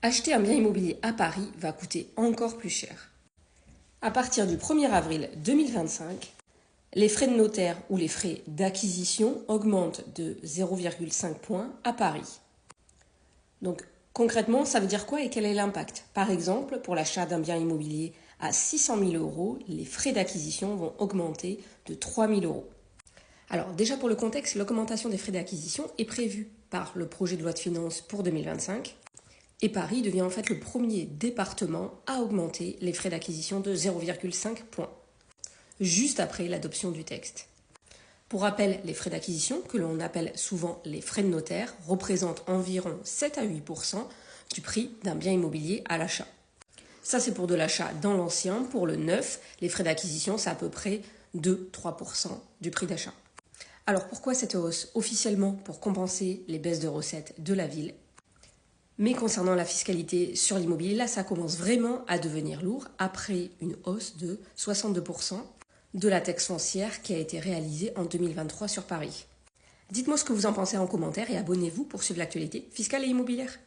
Acheter un bien immobilier à Paris va coûter encore plus cher. À partir du 1er avril 2025, les frais de notaire ou les frais d'acquisition augmentent de 0,5 points à Paris. Donc concrètement, ça veut dire quoi et quel est l'impact? Par exemple, pour l'achat d'un bien immobilier à 600 000 euros, les frais d'acquisition vont augmenter de 3 000 euros. Alors déjà pour le contexte, l'augmentation des frais d'acquisition est prévue par le projet de loi de finances pour 2025. Et Paris devient en fait le premier département à augmenter les frais d'acquisition de 0,5 points, juste après l'adoption du texte. Pour rappel, les frais d'acquisition, que l'on appelle souvent les frais de notaire, représentent environ 7 à 8% du prix d'un bien immobilier à l'achat. Ça, c'est pour de l'achat dans l'ancien. Pour le neuf, les frais d'acquisition, c'est à peu près 2-3% du prix d'achat. Alors pourquoi cette hausse? Officiellement pour compenser les baisses de recettes de la ville. Mais concernant la fiscalité sur l'immobilier, là, ça commence vraiment à devenir lourd après une hausse de 62% de la taxe foncière qui a été réalisée en 2023 sur Paris. Dites-moi ce que vous en pensez en commentaire et abonnez-vous pour suivre l'actualité fiscale et immobilière.